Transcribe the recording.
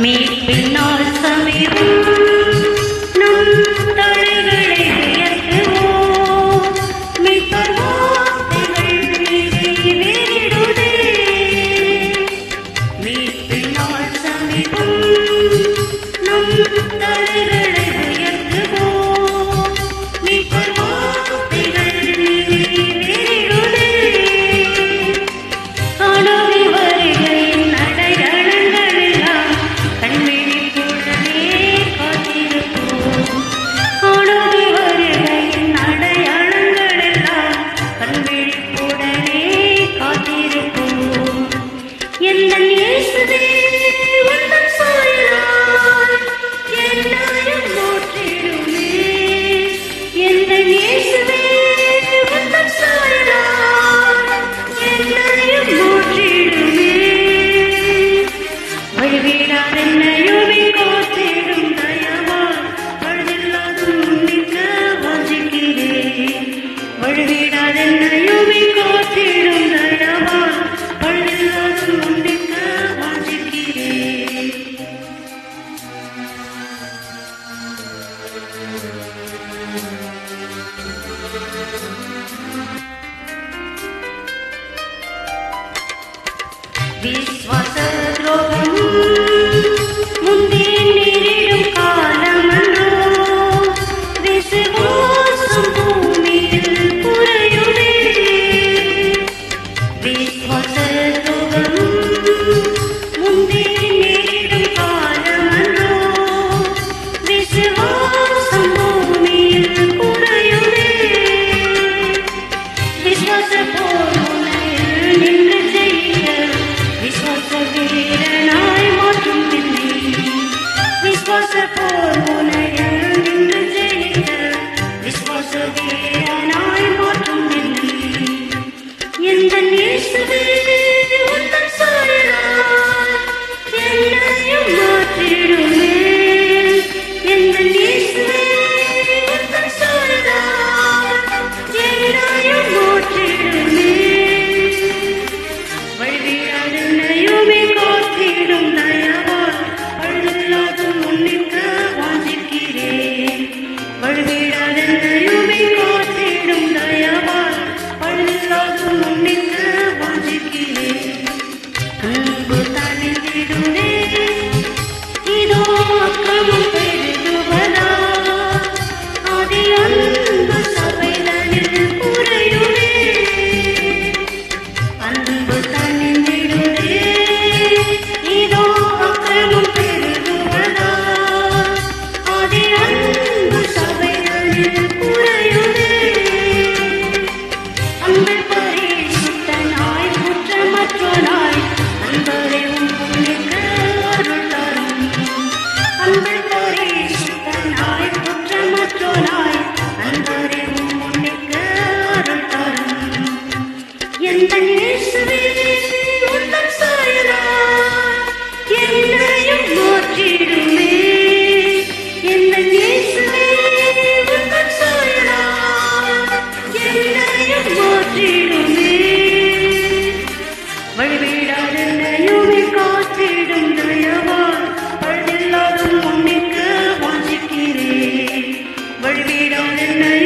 மீட்பினால் சமீபம் நம் தலைகளை உயர்த்துவோம். மீட்பர் வார்த்தைகள் நிறைவேறிடுதே. மீட்பினால் சமீபம் நம் தலைகளை உயர்த்துவோம். மீட்பர் வார்த்தைகள் நிறைவேறிடுதே. காணாமை வருகையின் அடையாளங்கள் எல்லாம் கண்விழிப்புடனே காத்திருப்போம். காணாமை வருகையின் அடையாளங்கள் எல்லாம் கண்விழிப்புடனே காத்திருப்போம். எந்தன் இயேசுவே உந்தன் சாயலால் என்னையும் மாற்றிடுமே. எந்தன் இயேசுவே உந்தன் சாயலால் என்னையும் மாற்றிடுமே. வழிவிடாதென்னையுமே காத்திடும் தயவால் பழுதில்லாது நிற்க வாஞ்சிக்கிறேன். வழிவிடாதென்னையுமே காத்திடும் தயவால் பழுதில்லாது நிற்க வாஞ்சிக்கிறேன். விஸ்வாச துரோகம் முந்தே நேரிடும் காலமன்றோ. விசுவாசம் பூமியில் குறையுதே. விஸ்வாச துரோகம் முந்தே நேரிடும் காலமன்றோ. விசுவாசம் பூமியில் குறையுதே. விஸ்வாச போர்முனையில் நின்று ஜெயிக்க விஸ்வாச வீரனாய் மாற்றும் என்னை. விஸ்வாச போர்முனையில் நின்று ஜெயிக்க விஸ்வாச வீரனாய் மாற்றும் என்னை. எந்தன் இயேசுவே உந்தன் சாயலால் என்னையும் மாற்றிடுமே. எந்தன் இயேசுவே உந்தன் சாயலால் என்னையும் மாற்றிடுமே. வழிவிடாதென்னையுமே காத்திடும் தயவால் பழுதில்லாது முன்னிற்க வாஞ்சிக்கிறேன். வழிவிடாதென்னையுமே காத்திடும் தயவால் பழுதில்லாது முன்னிற்க வாஞ்சிக்கிறேன். அன்பு தணிந்திடுதே. இதோ அக்கிரமம் பெருகுவதா. ஆதி அன்பு சபைதனில் குறையுதே. அன்பு தணிந்திடுதே. இதோ அக்கிரமம் பெருகுவதா. ஆதி அன்பு சபைதனில் குறையுதே. அன்பர் பரிசுத்தனாய் குற்றமற்றோனாய் அன்பரே உம் புண்ணிற்கு அருள் தரும். அன்பர் பரிசுத்தனாய் குற்றமற்றோனாய் அன்பரே உம் புண்ணிற்கு அருள் தரும். எந்தன் இயேசுவே உந்தன் சாயலால் என்னையும் மாற்றிடுமே. எந்தன் இயேசுவே உந்தன் சாயலால் என்னையும் மாற்றிடுமே. வழிவிடாதென்னையுமே காத்திடும் தயவால் பழுதில்லாது முன்னிற்க வாஞ்சிக்கிறேன். வழிவிடாதென்னை